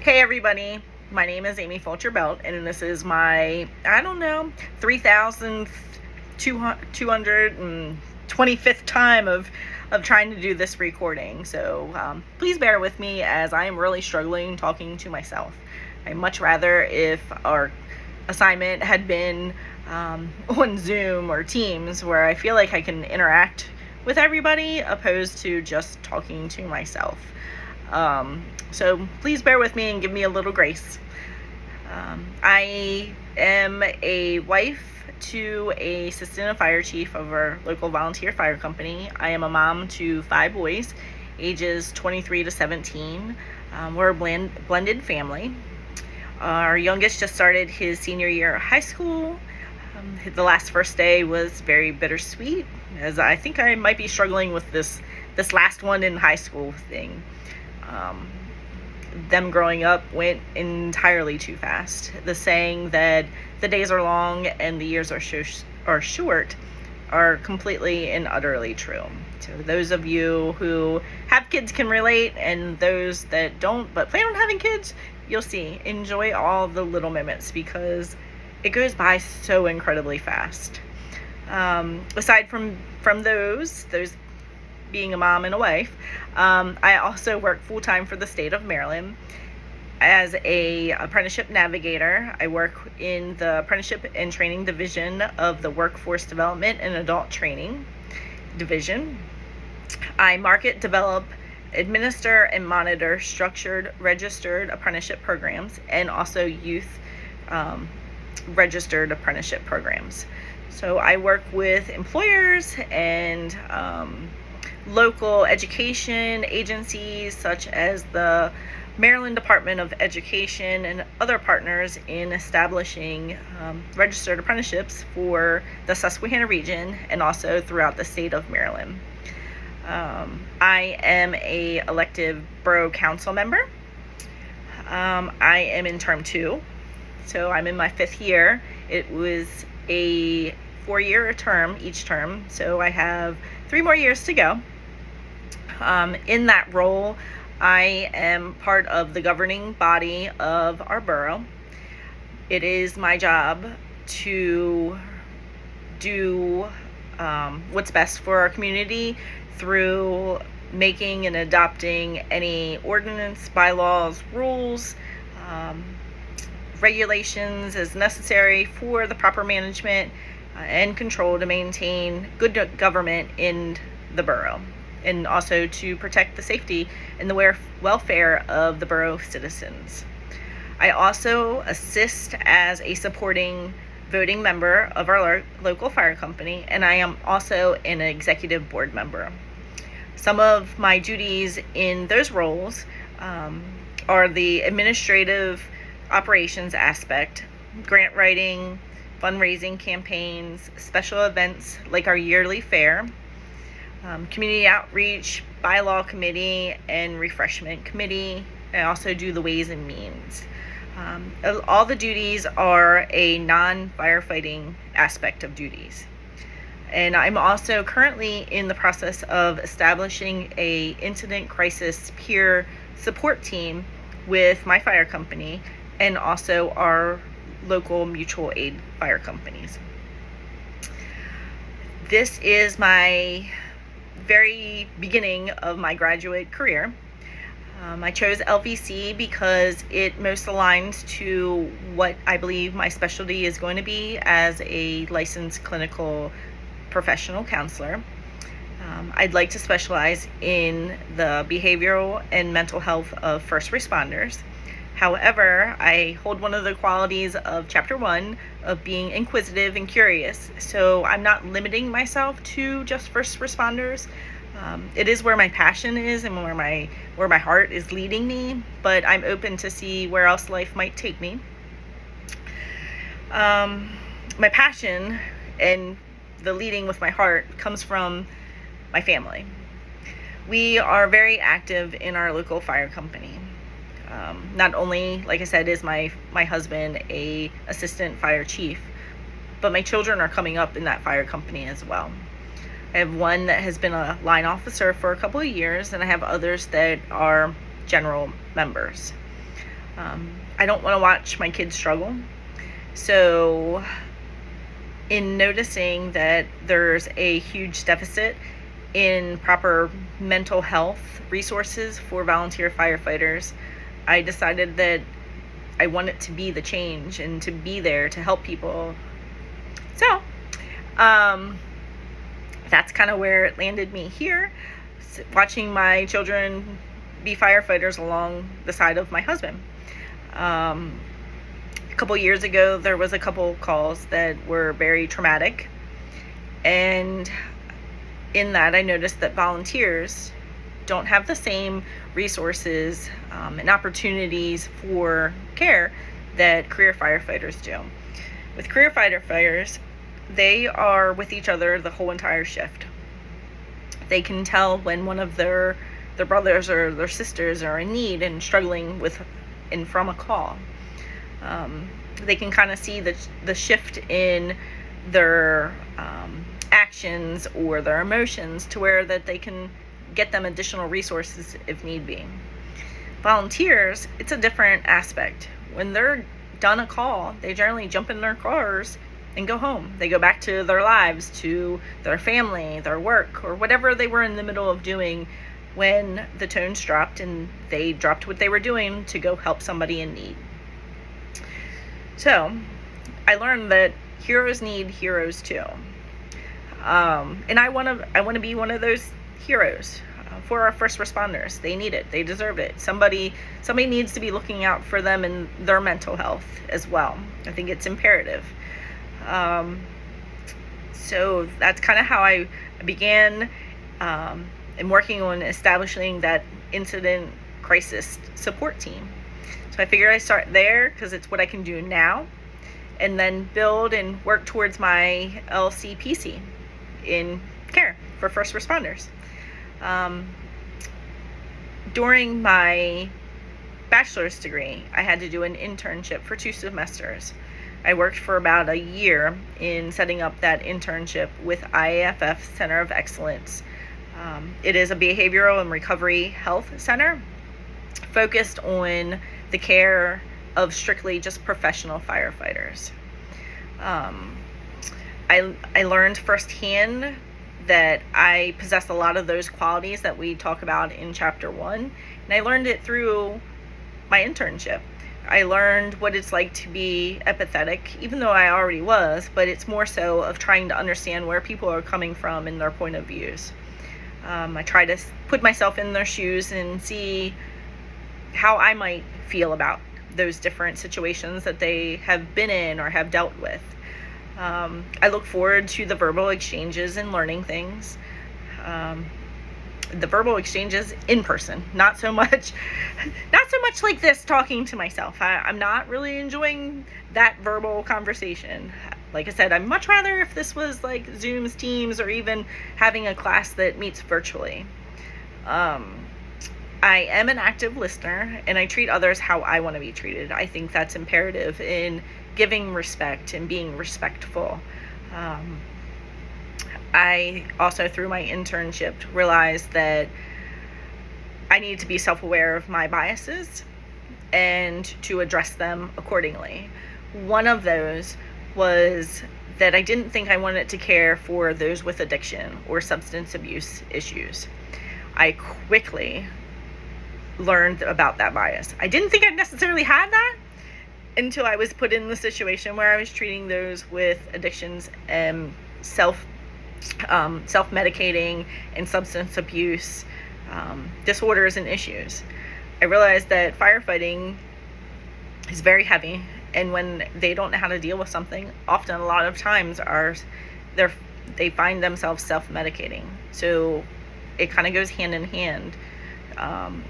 Hey everybody, my name is Amy Fulcher Belt, and this is my, 3,225th time of trying to do this recording. So please bear with me as I am really struggling talking to myself. I'd much rather if our assignment had been on Zoom or Teams, where I feel like I can interact with everybody opposed to just talking to myself. So please bear with me and give me a little grace. I am a wife to a assistant fire chief of our local volunteer fire company. I am a mom to 5 boys, ages 23 to 17. We're a blended family. Our youngest just started his senior year of high school. The first day was very bittersweet, as I think I might be struggling with this last one in high school thing. Them growing up went entirely too fast. The saying that the days are long and the years are short are completely and utterly true. So those of you who have kids can relate, and those that don't but plan on having kids, you'll see. Enjoy all the little moments because it goes by so incredibly fast. Aside from those being a mom and a wife, I also work full-time for the state of Maryland as a apprenticeship navigator. I work in the apprenticeship and training division of the workforce development and adult training division. I market, develop, administer, and monitor structured registered apprenticeship programs and also youth registered apprenticeship programs. So I work with employers and local education agencies such as the Maryland Department of Education and other partners in establishing registered apprenticeships for the Susquehanna region and also throughout the state of Maryland. I am a elective borough council member. I am in term 2, so I'm in my 5th year. It was a 4-year term each term, so I have 3 more years to go. In that role, I am part of the governing body of our borough. It is my job to do what's best for our community through making and adopting any ordinance, bylaws, rules, regulations as necessary for the proper management and control to maintain good government in the borough, and also to protect the safety and the welfare of the borough citizens. I also assist as a supporting voting member of our local fire company, and I am also an executive board member. Some of my duties in those roles are the administrative operations aspect, grant writing, fundraising campaigns, special events like our yearly fair, community outreach, bylaw committee, and refreshment committee. I also do the ways and means. All the duties are a non-firefighting aspect of duties. And I'm also currently in the process of establishing a incident crisis peer support team with my fire company and also our local mutual aid fire companies. This is my very beginning of my graduate career. I chose LVC because it most aligns to what I believe my specialty is going to be as a licensed clinical professional counselor. I'd like to specialize in the behavioral and mental health of first responders. However, I hold one of the qualities of Chapter 1 of being inquisitive and curious, so I'm not limiting myself to just first responders. It is where my passion is and where my heart is leading me, but I'm open to see where else life might take me. My passion and the leading with my heart comes from my family. We are very active in our local fire company. Not only, like I said, is my husband a assistant fire chief, but my children are coming up in that fire company as well. I have one that has been a line officer for a couple of years, and I have others that are general members. I don't want to watch my kids struggle. So in noticing that there's a huge deficit in proper mental health resources for volunteer firefighters, I decided that I wanted to be the change and to be there to help people. So that's kind of where it landed me here, watching my children be firefighters along the side of my husband. A couple years ago, there was a couple calls that were very traumatic, and in that I noticed that volunteers don't have the same resources and opportunities for care that career firefighters do. With career firefighters, they are with each other the whole entire shift. They can tell when one of their brothers or their sisters are in need and struggling with and from a call. They can kind of see the shift in their actions or their emotions to where that they can get them additional resources if need be. Volunteers, it's a different aspect. When they're done a call, they generally jump in their cars and go home. They go back to their lives, to their family, their work, or whatever they were in the middle of doing when the tones dropped and they dropped what they were doing to go help somebody in need. So I learned that heroes need heroes too. And I want to be one of those heroes for our first responders. They need it. They deserve it. Somebody needs to be looking out for them and their mental health as well. I think it's imperative. So that's kind of how I began and working on establishing that incident crisis support team. So I figured I start there because it's what I can do now, and then build and work towards my LCPC in care for first responders. During my bachelor's degree, I had to do an internship for 2 semesters. I worked for about a year in setting up that internship with IAFF Center of Excellence. It is a behavioral and recovery health center focused on the care of strictly just professional firefighters. I learned firsthand that I possess a lot of those qualities that we talk about in chapter 1, and I learned it through my internship. I learned what it's like to be empathetic, even though I already was, but it's more so of trying to understand where people are coming from and their point of views. I try to put myself in their shoes and see how I might feel about those different situations that they have been in or have dealt with. I look forward to the verbal exchanges and learning things. The verbal exchanges in person, not so much like this talking to myself. I'm not really enjoying that verbal conversation. Like I said, I'd much rather if this was like Zooms, Teams, or even having a class that meets virtually. I am an active listener, and I treat others how I want to be treated. I think that's imperative in giving respect and being respectful. I also, through my internship, realized that I needed to be self-aware of my biases and to address them accordingly. One of those was that I didn't think I wanted to care for those with addiction or substance abuse issues. I quickly learned about that bias. I didn't think I necessarily had that until I was put in the situation where I was treating those with addictions and self-medicating and substance abuse disorders and issues. I realized that firefighting is very heavy, and when they don't know how to deal with something, often a lot of times they find themselves self-medicating. So it kind of goes hand in hand. And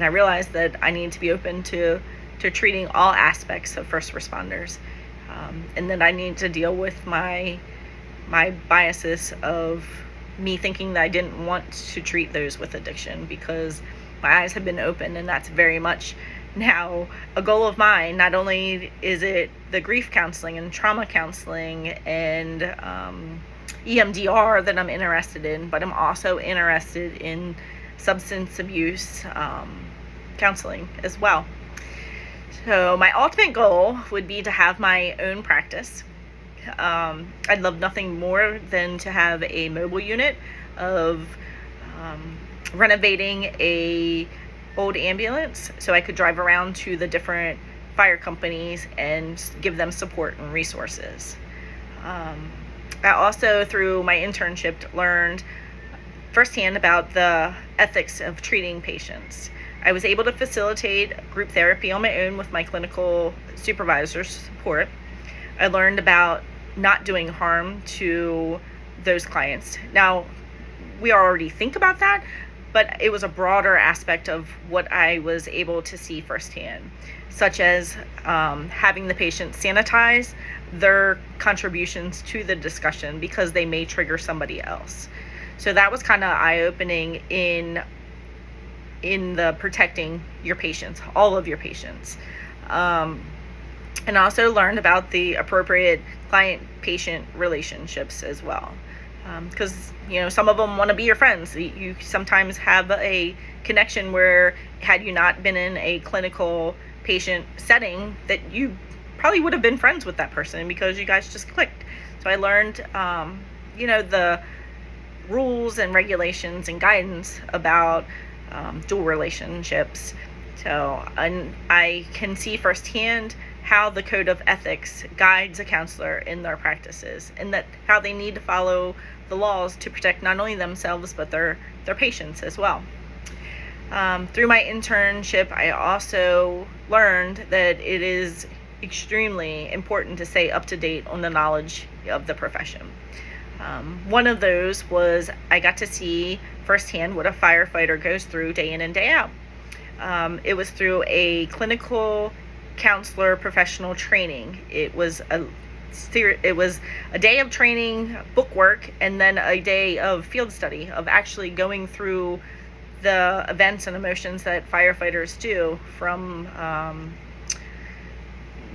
I realized that I need to be open to treating all aspects of first responders, and then I need to deal with my biases of me thinking that I didn't want to treat those with addiction because my eyes have been open, and that's very much now a goal of mine. Not only is it the grief counseling and trauma counseling and EMDR that I'm interested in, but I'm also interested in substance abuse counseling as well. So my ultimate goal would be to have my own practice. I'd love nothing more than to have a mobile unit of renovating a old ambulance so I could drive around to the different fire companies and give them support and resources. I also, through my internship, learned firsthand about the ethics of treating patients. I was able to facilitate group therapy on my own with my clinical supervisor's support. I learned about not doing harm to those clients. Now, we already think about that, but it was a broader aspect of what I was able to see firsthand, such as having the patient sanitize their contributions to the discussion because they may trigger somebody else. So that was kind of eye-opening in the protecting your patients, all of your patients. And also learned about the appropriate client-patient relationships as well. Because some of them want to be your friends. You sometimes have a connection where, had you not been in a clinical patient setting, that you probably would have been friends with that person because you guys just clicked. So I learned the rules and regulations and guidance about dual relationships. So I can see firsthand how the code of ethics guides a counselor in their practices, and that how they need to follow the laws to protect not only themselves but their patients as well. Through my internship, I also learned that it is extremely important to stay up to date on the knowledge of the profession. One of those was I got to see firsthand what a firefighter goes through day in and day out. It was through a clinical counselor professional training. It was a day of training, book work, and then a day of field study of actually going through the events and emotions that firefighters do, from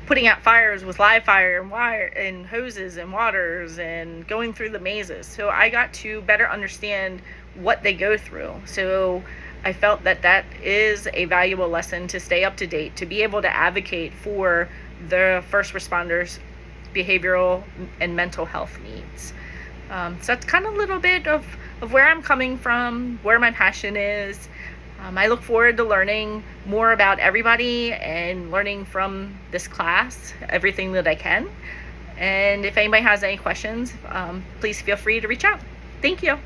putting out fires with live fire and wire and hoses and waters and going through the mazes. So I got to better understand what they go through. So I felt that is a valuable lesson to stay up to date, to be able to advocate for the first responders' behavioral and mental health needs. So that's kind of a little bit of where I'm coming from, where my passion is. I look forward to learning more about everybody and learning from this class everything that I can. And if anybody has any questions, please feel free to reach out. Thank you.